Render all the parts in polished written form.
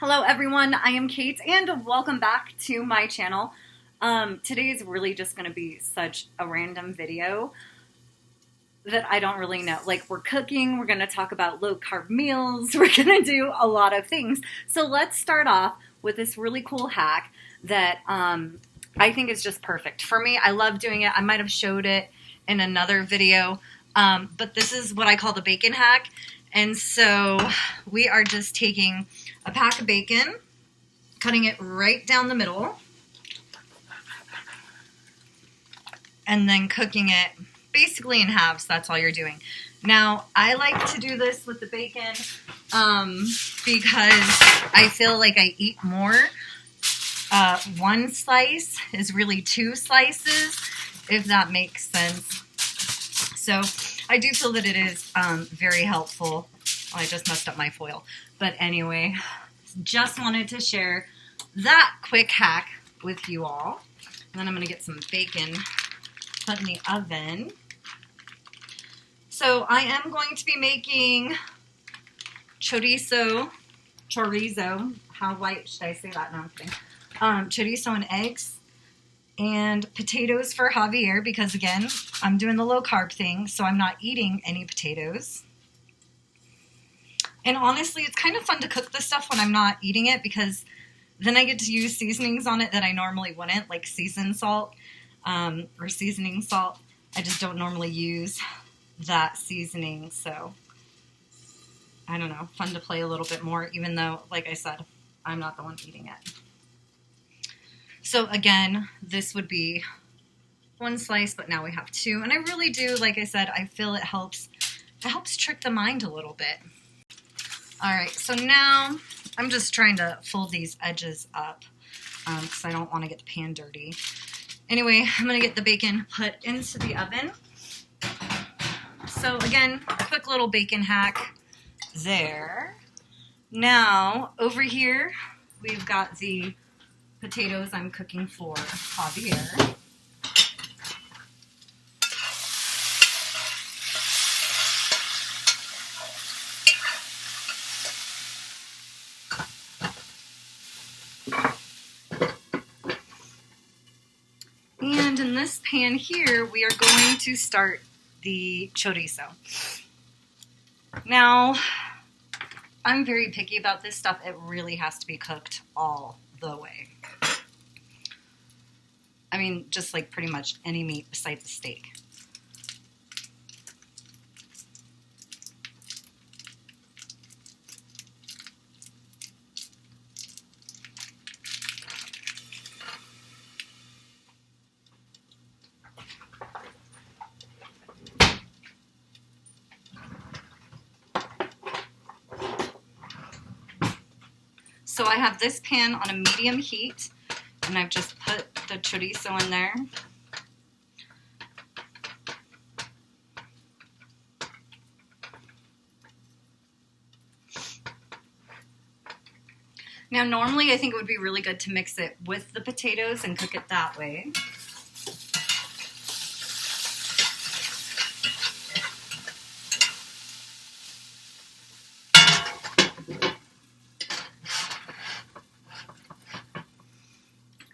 Hello everyone, I am Kate and welcome back to my channel. Today is really just going to be such a random video that I don't really know. Like, we're cooking, we're going to talk about low carb meals, we're going to do a lot of things. So let's start off with this really cool hack that I think is just perfect. For me, I love doing it. I might have showed it in another video, but this is what I call the bacon hack. And so we are just taking a pack of bacon, cutting it right down the middle, and then cooking it basically in halves. That's all you're doing. Now, I like to do this with the bacon because I feel like I eat more. One slice is really two slices, if that makes sense. So I do feel that it is very helpful. Oh, I just messed up my foil. But anyway, just wanted to share that quick hack with you all. And then I'm going to get some bacon put in the oven. So I am going to be making chorizo. How white should I say that? No, I'm kidding. Chorizo and eggs. And potatoes for Javier, because again, I'm doing the low carb thing, so I'm not eating any potatoes. And honestly, it's kind of fun to cook this stuff when I'm not eating it, because then I get to use seasonings on it that I normally wouldn't, like seasoned salt or seasoning salt. I just don't normally use that seasoning, so I don't know, fun to play a little bit more, even though, like I said, I'm not the one eating it. So again, this would be one slice, but now we have two. And I really do, like I said, I feel it helps trick the mind a little bit. All right, so now I'm just trying to fold these edges up because I don't want to get the pan dirty. Anyway, I'm going to get the bacon put into the oven. So again, quick little bacon hack there. Now, over here, we've got the potatoes I'm cooking for Javier. And in this pan here, we are going to start the chorizo. Now, I'm very picky about this stuff. It really has to be cooked all the way. I mean, just like pretty much any meat besides the steak. So I have this pan on a medium heat, and I've just put the chorizo in there. Now, normally I think it would be really good to mix it with the potatoes and cook it that way.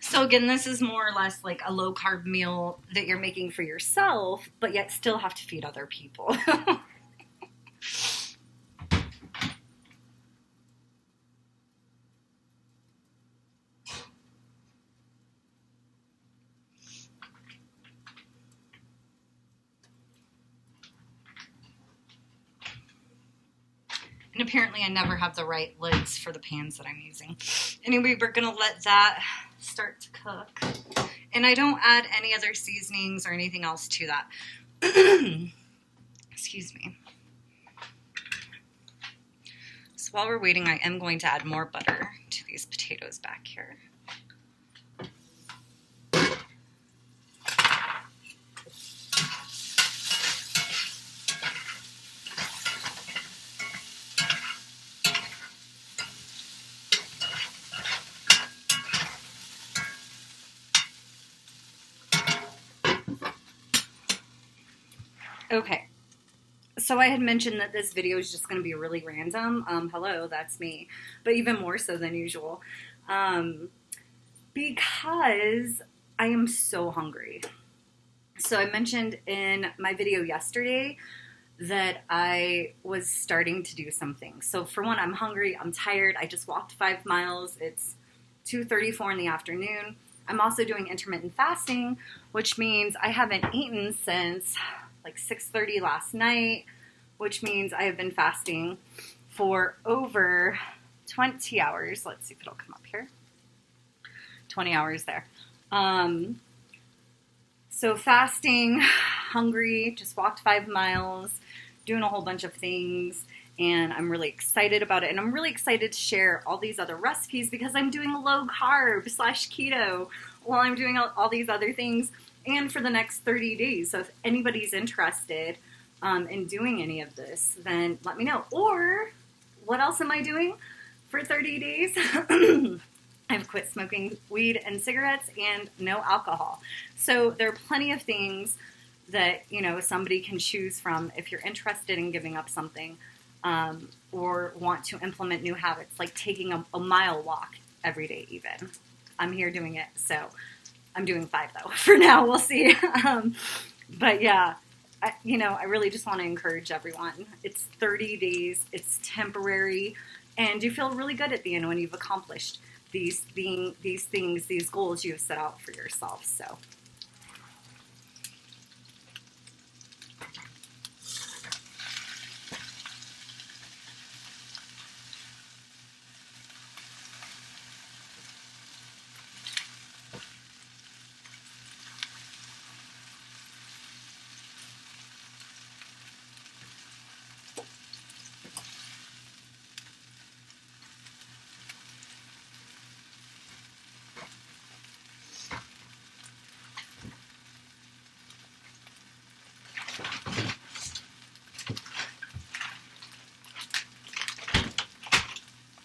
So again, this is more or less like a low carb meal that you're making for yourself, but yet still have to feed other people. And apparently I never have the right lids for the pans that I'm using. Anyway, we're going to let that start to cook. And I don't add any other seasonings or anything else to that. Excuse me. So while we're waiting, I am going to add more butter to these potatoes back here. Okay, So I had mentioned that this video is just going to be really random. Hello, that's me. But even more so than usual. Because I am so hungry. So I mentioned in my video yesterday that I was starting to do something. So for one, I'm hungry, I'm tired. I just walked 5 miles. It's 2:34 in the afternoon. I'm also doing intermittent fasting, which means I haven't eaten since like 6:30 last night, which means I have been fasting for over 20 hours. Let's see if it'll come up here. 20 hours there. So fasting, hungry, just walked 5 miles, doing a whole bunch of things, and I'm really excited about it. And I'm really excited to share all these other recipes because I'm doing low carb / keto while I'm doing all these other things and for the next 30 days. So if anybody's interested in doing any of this, then let me know. Or what else am I doing for 30 days? I've quit smoking weed and cigarettes and no alcohol. So there are plenty of things that, you know, somebody can choose from if you're interested in giving up something or want to implement new habits, like taking a mile walk every day even. I'm here doing it. So I'm doing 5 though. For now, we'll see. But yeah, I really just want to encourage everyone. It's 30 days. It's temporary. And you feel really good at the end when you've accomplished these things, these goals you have set out for yourself. So.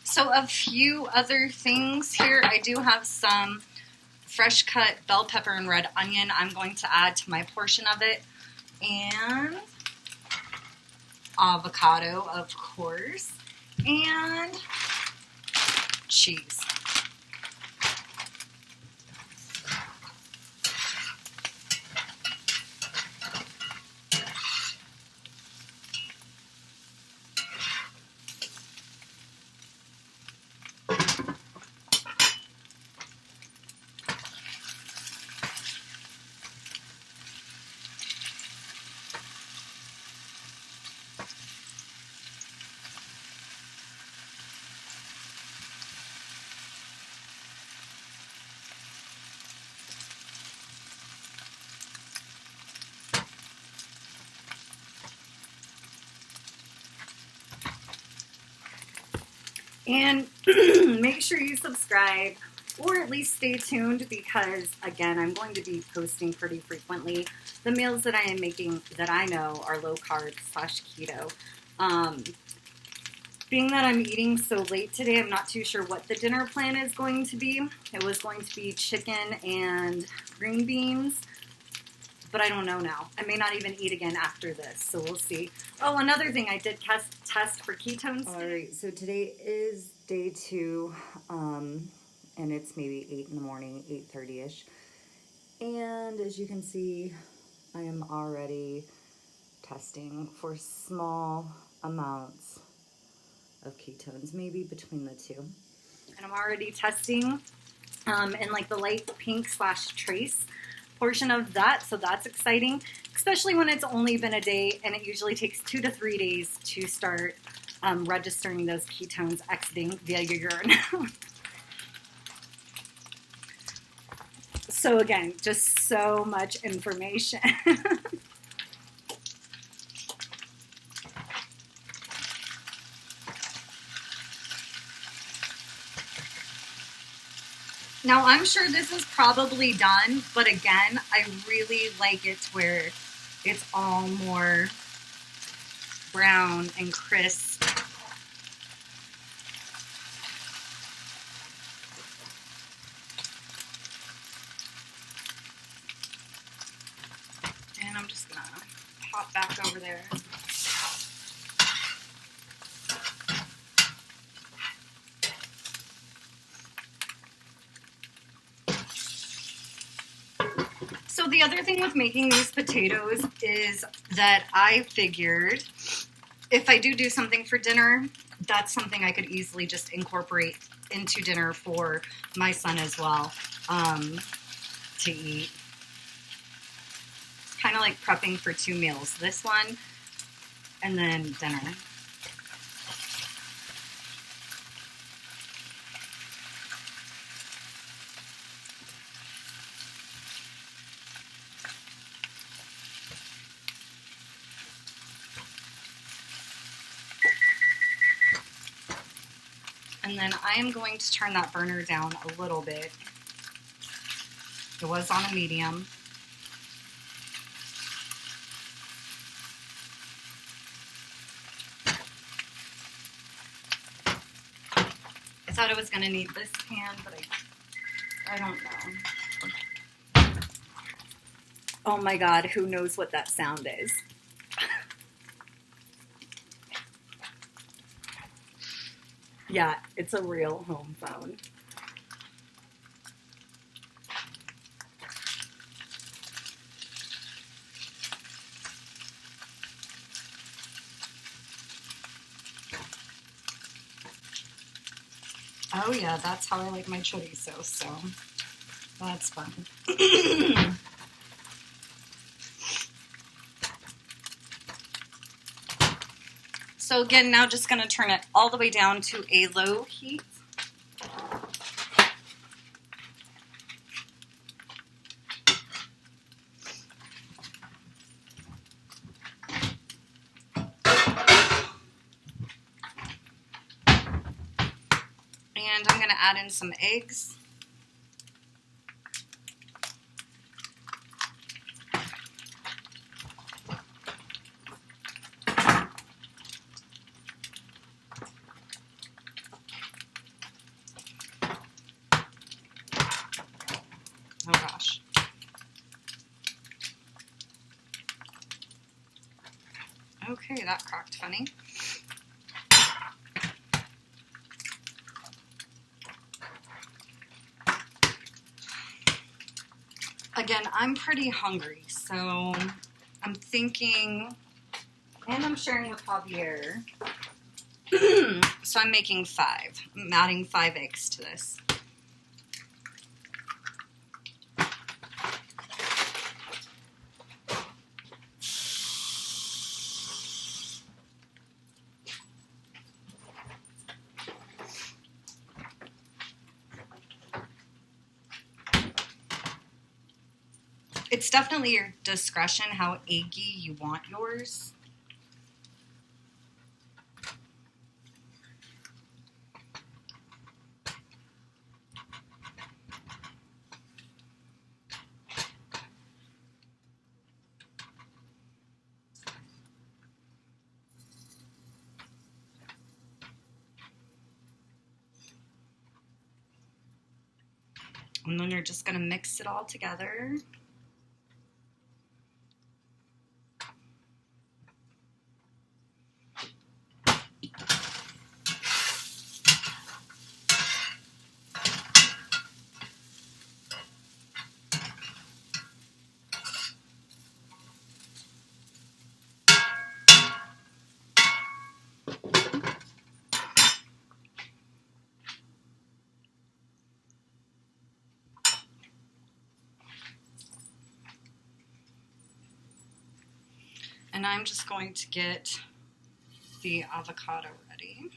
So a few other things here. I do have some fresh cut bell pepper and red onion I'm going to add to my portion of it. And avocado, of course. And cheese. And make sure you subscribe or at least stay tuned because, again, I'm going to be posting pretty frequently the meals that I am making that I know are low carb / keto. Being that I'm eating so late today, I'm not too sure what the dinner plan is going to be. It was going to be chicken and green beans, but I don't know now. I may not even eat again after this, so we'll see. Oh, another thing, I did test for ketones. All right, so today is day 2, and it's maybe 8 in the morning, 8:30ish. And as you can see, I am already testing for small amounts of ketones, maybe between the 2. And I'm already testing in like the light pink / trace portion of that, so that's exciting, especially when it's only been a day, and it usually takes 2 to 3 days to start registering those ketones exiting via your urine. So again, just so much information. Now, I'm sure this is probably done, but again, I really like it where it's all more brown and crisp. And I'm just gonna pop back over there. So the other thing with making these potatoes is that I figured if I do something for dinner, that's something I could easily just incorporate into dinner for my son as well, to eat. Kind of like prepping for 2 meals. This one and then dinner. And then I am going to turn that burner down a little bit. It was on a medium. I thought I was going to need this pan, but I don't know. Oh my God, who knows what that sound is? Yeah, it's a real home phone. Oh yeah, that's how I like my chorizo, so that's fun. So again, now just going to turn it all the way down to a low heat. And I'm going to add in some eggs. Oh gosh. Okay, that cracked funny. Again, I'm pretty hungry, so I'm thinking, and I'm sharing with Javier, so I'm making 5. I'm adding 5 eggs to this. It's definitely your discretion how eggy you want yours. And then you're just going to mix it all together. And I'm just going to get the avocado ready.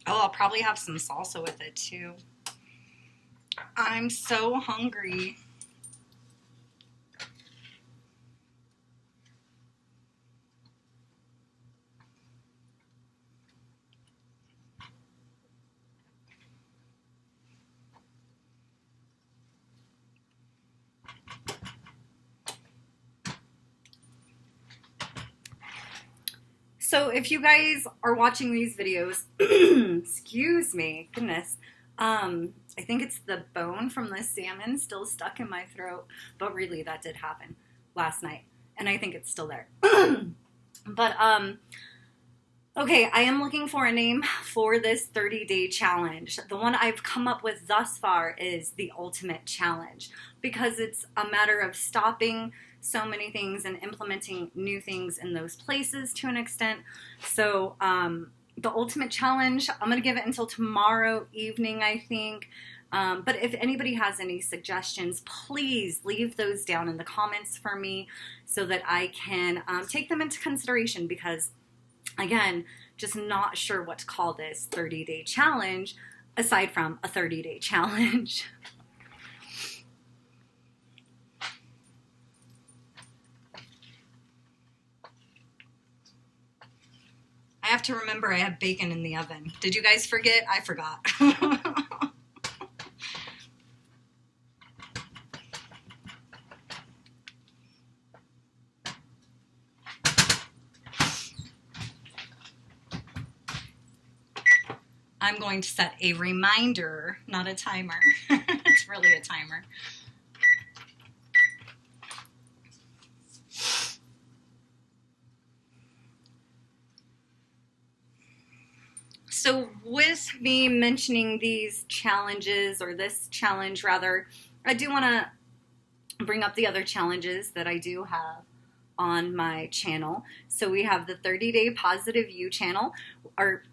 Oh, I'll probably have some salsa with it too. I'm so hungry. So if you guys are watching these videos, excuse me, goodness, I think it's the bone from the salmon still stuck in my throat, but really that did happen last night, and I think it's still there. But, okay, I am looking for a name for this 30-day challenge. The one I've come up with thus far is the Ultimate Challenge, because it's a matter of stopping so many things and implementing new things in those places to an extent. So, the Ultimate Challenge, I'm going to give it until tomorrow evening, I think. But if anybody has any suggestions, please leave those down in the comments for me so that I can take them into consideration, because, again, just not sure what to call this 30-day challenge aside from a 30-day challenge. I have to remember I have bacon in the oven. Did you guys forget? I forgot. I'm going to set a reminder, not a timer. It's really a timer. So with me mentioning these challenges, or this challenge rather, I do want to bring up the other challenges that I do have on my channel. So we have the 30-day positive you channel, or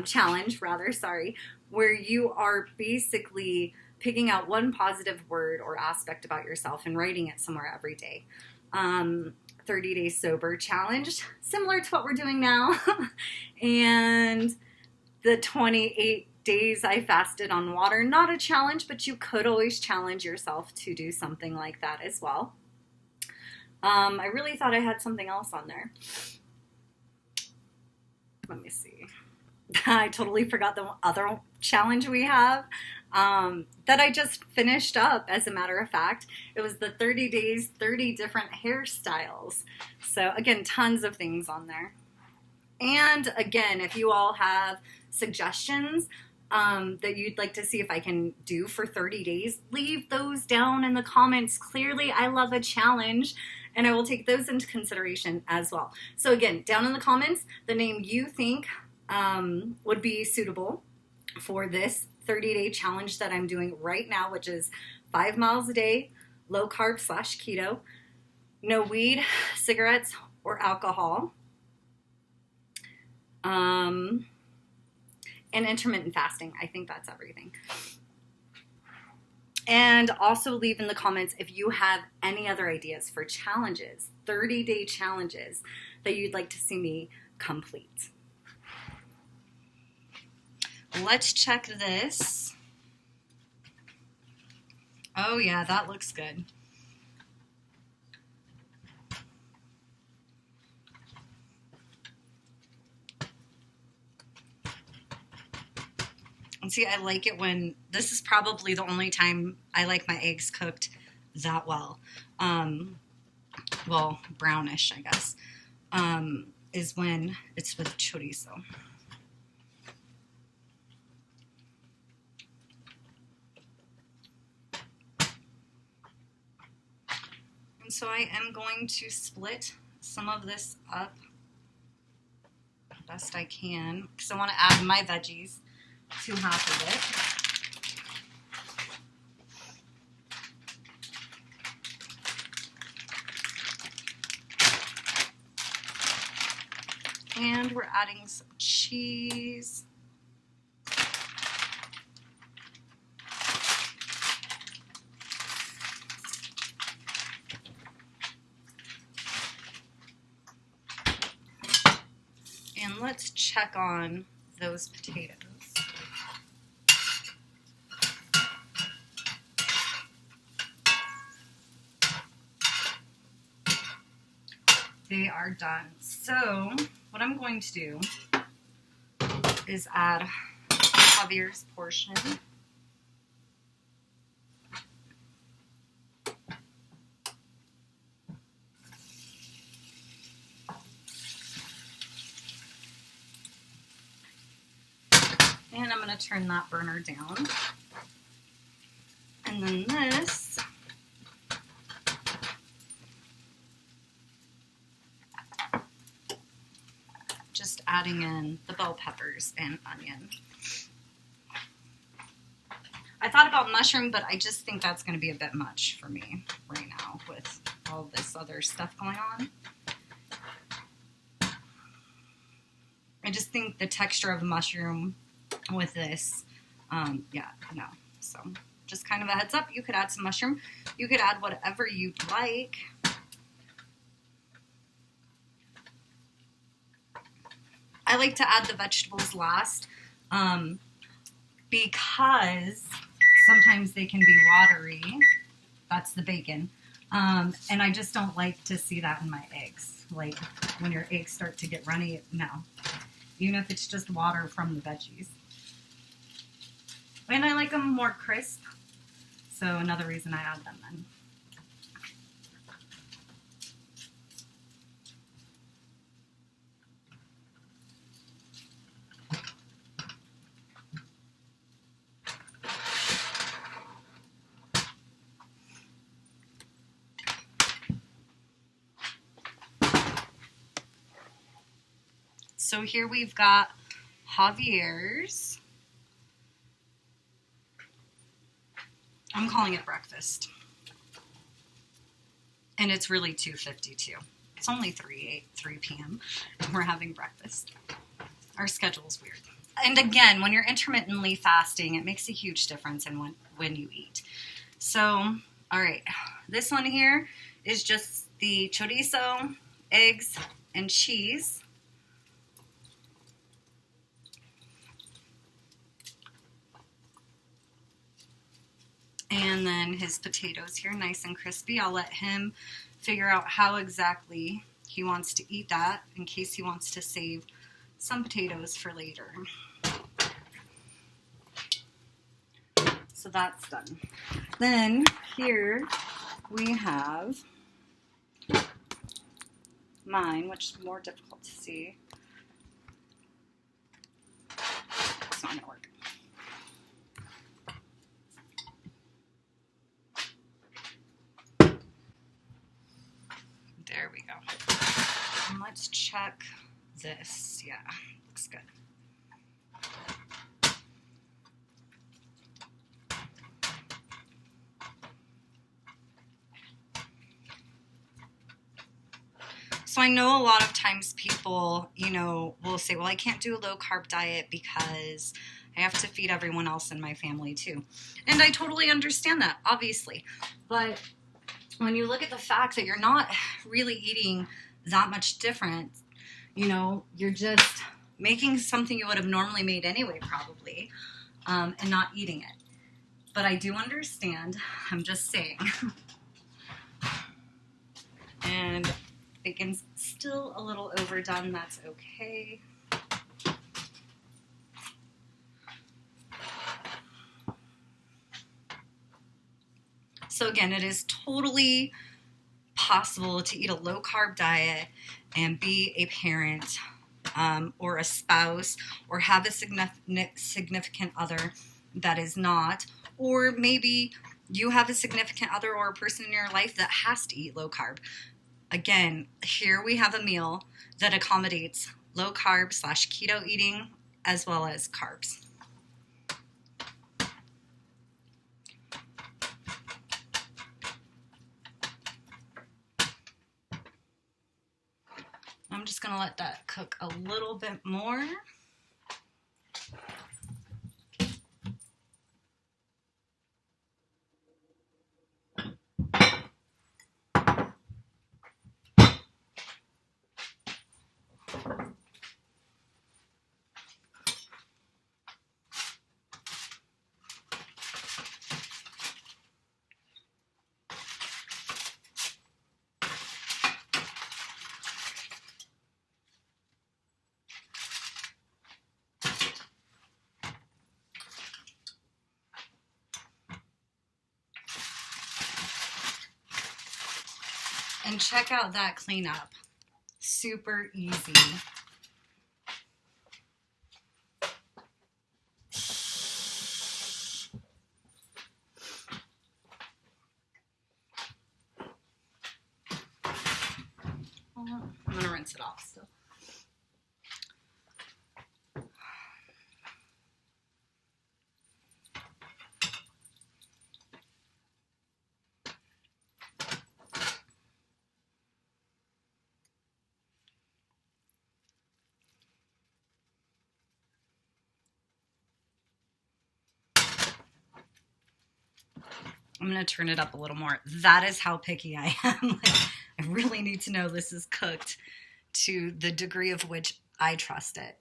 challenge rather, sorry, where you are basically picking out one positive word or aspect about yourself and writing it somewhere every day. 30-day sober challenge, similar to what we're doing now. And the 28 days I fasted on water, not a challenge, but you could always challenge yourself to do something like that as well. I really thought I had something else on there. Let me see. I totally forgot the other challenge we have that I just finished up, as a matter of fact. It was the 30 days, 30 different hairstyles. So again, tons of things on there. And again, if you all have suggestions that you'd like to see if I can do for 30 days, leave those down in the comments. Clearly, I love a challenge, and I will take those into consideration as well. So again, down in the comments, the name you think would be suitable for this 30-day challenge that I'm doing right now, which is 5 miles a day, low carb / keto, no weed, cigarettes, or alcohol, and intermittent fasting. I think that's everything. And also leave in the comments if you have any other ideas for challenges, 30-day challenges that you'd like to see me complete. Let's check this. Oh yeah, that looks good. And see, I like it when, this is probably the only time I like my eggs cooked that well. Well, brownish, I guess, is when it's with chorizo. And so I am going to split some of this up best I can, because I want to add my veggies to half of it. And we're adding some cheese. And let's check on those potatoes. They are done. So what I'm going to do is add Javier's portion. And I'm going to turn that burner down. And then this, just adding in the bell peppers and onion. I thought about mushroom, but I just think that's going to be a bit much for me right now with all this other stuff going on. I just think the texture of mushroom with this, yeah, no. So just kind of a heads up, you could add some mushroom. You could add whatever you'd like. I like to add the vegetables last because sometimes they can be watery. That's the bacon. And I just don't like to see that in my eggs. Like when your eggs start to get runny, no. Even if it's just water from the veggies. And I like them more crisp. So another reason I add them then. So here we've got Javier's. I'm calling it breakfast. And it's really 2:52. It's only 3 p.m. and we're having breakfast. Our schedule's weird. And again, when you're intermittently fasting, it makes a huge difference in when you eat. So, all right. This one here is just the chorizo, eggs, and cheese. And then his potatoes here, nice and crispy. I'll let him figure out how exactly he wants to eat that in case he wants to save some potatoes for later. So that's done. Then here we have mine, which is more difficult to see. It's not gonna work. There we go. And let's check this. Yeah, looks good. So I know a lot of times people, will say, well, I can't do a low carb diet because I have to feed everyone else in my family too. And I totally understand that, obviously. But when you look at the fact that you're not really eating that much different, you're just making something you would have normally made anyway, probably, and not eating it. But I do understand. I'm just saying. And bacon's still a little overdone. That's okay. So again, it is totally possible to eat a low-carb diet and be a parent or a spouse or have a significant other that is not, or maybe you have a significant other or a person in your life that has to eat low-carb. Again, here we have a meal that accommodates low-carb / keto eating as well as carbs. I'm just going to let that cook a little bit more. And check out that cleanup. Super easy. rinse it off still. I'm going to turn it up a little more. That is how picky I am. I really need to know this is cooked to the degree of which I trust it.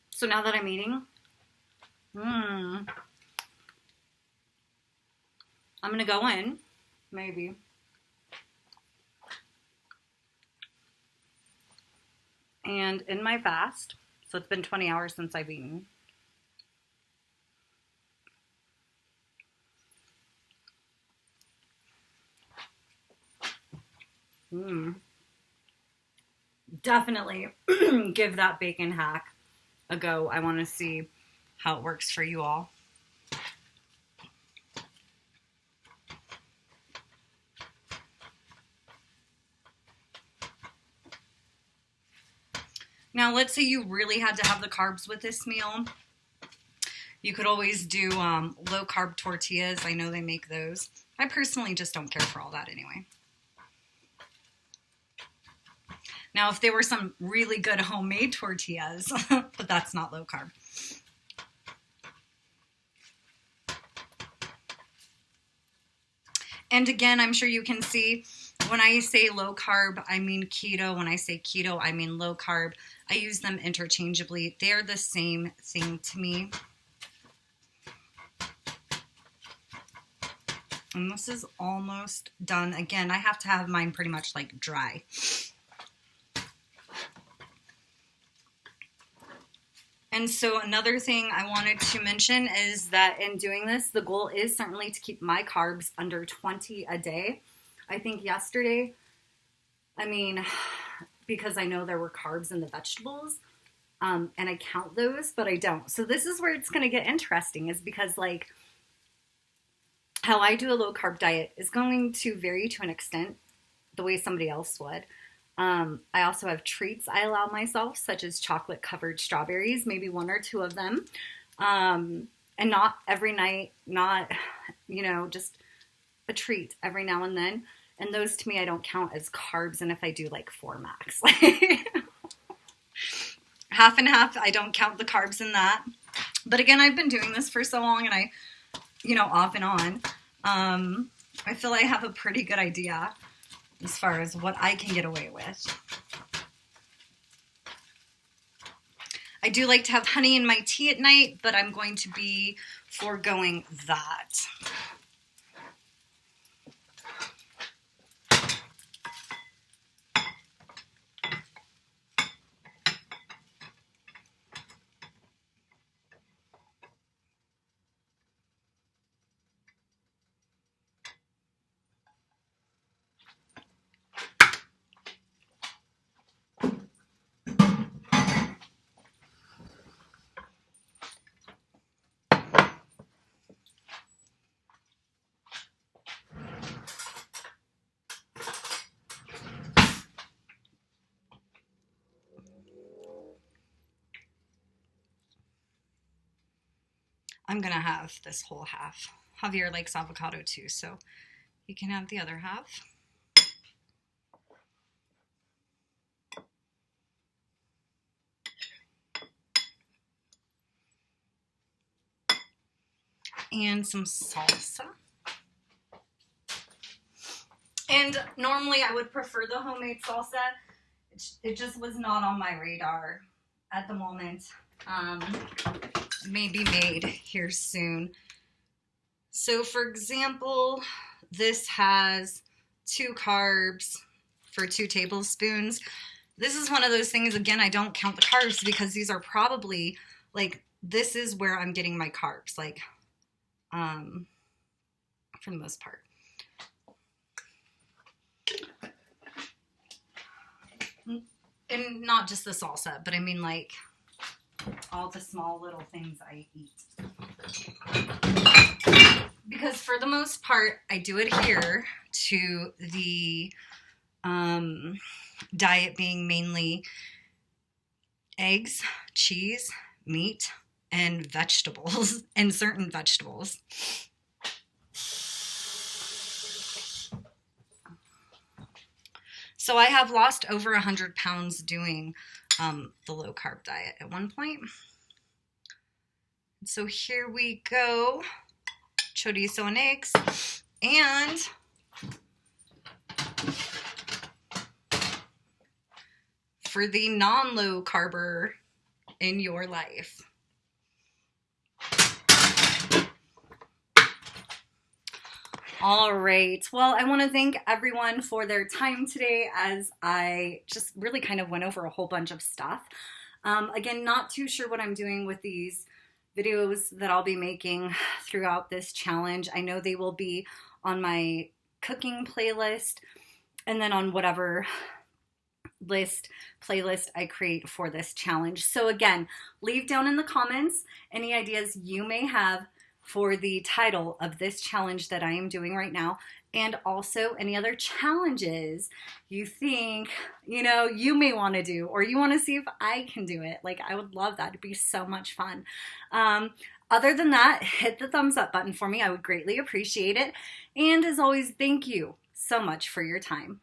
So now that I'm eating, I'm going to go in, maybe. And in my fast, so it's been 20 hours since I've eaten. Definitely give that bacon hack a go. I want to see how it works for you all. Now, let's say you really had to have the carbs with this meal. You could always do low carb tortillas. I know they make those. I personally just don't care for all that anyway. Now, if there were some really good homemade tortillas, but that's not low carb. And again, I'm sure you can see when I say low carb, I mean keto. When I say keto, I mean low carb. I use them interchangeably. They're the same thing to me. And this is almost done. Again, I have to have mine pretty much like dry. And so another thing I wanted to mention is that in doing this, the goal is certainly to keep my carbs under 20 a day. I think yesterday, because I know there were carbs in the vegetables, and I count those, but I don't. So this is where it's going to get interesting, is because like how I do a low carb diet is going to vary to an extent the way somebody else would. I also have treats I allow myself, such as chocolate covered strawberries, maybe 1 or 2 of them. And not every night, not, just a treat every now and then. And those to me, I don't count as carbs. And if I do like 4 max, half and half, I don't count the carbs in that. But again, I've been doing this for so long and I, off and on, I feel I have a pretty good idea as far as what I can get away with. I do like to have honey in my tea at night, but I'm going to be foregoing that. I'm going to have this whole half. Javier likes avocado too, so you can have the other half. And some salsa. And normally I would prefer the homemade salsa. It just was not on my radar at the moment. May be made here soon. So for example, This has 2 carbs for 2 tablespoons. This is one of those things, again, I don't count the carbs because these are probably, like, this is where I'm getting my carbs, like, for the most part. And not just the salsa, but I mean, like, all the small little things I eat. Because for the most part, I do adhere to the diet being mainly eggs, cheese, meat, and vegetables, and certain vegetables. So I have lost over 100 pounds doing the low carb diet at one point. So here we go, chorizo and eggs, and for the non-low carber in your life. All right. Well, I want to thank everyone for their time today as I just really kind of went over a whole bunch of stuff. Again, not too sure what I'm doing with these videos that I'll be making throughout this challenge. I know they will be on my cooking playlist and then on whatever playlist I create for this challenge. So again, leave down in the comments any ideas you may have for the title of this challenge that I am doing right now, and also any other challenges you think, you may want to do, or you want to see if I can do it. Like, I would love that. It'd be so much fun. Other than that, hit the thumbs up button for me. I would greatly appreciate it. And as always, thank you so much for your time.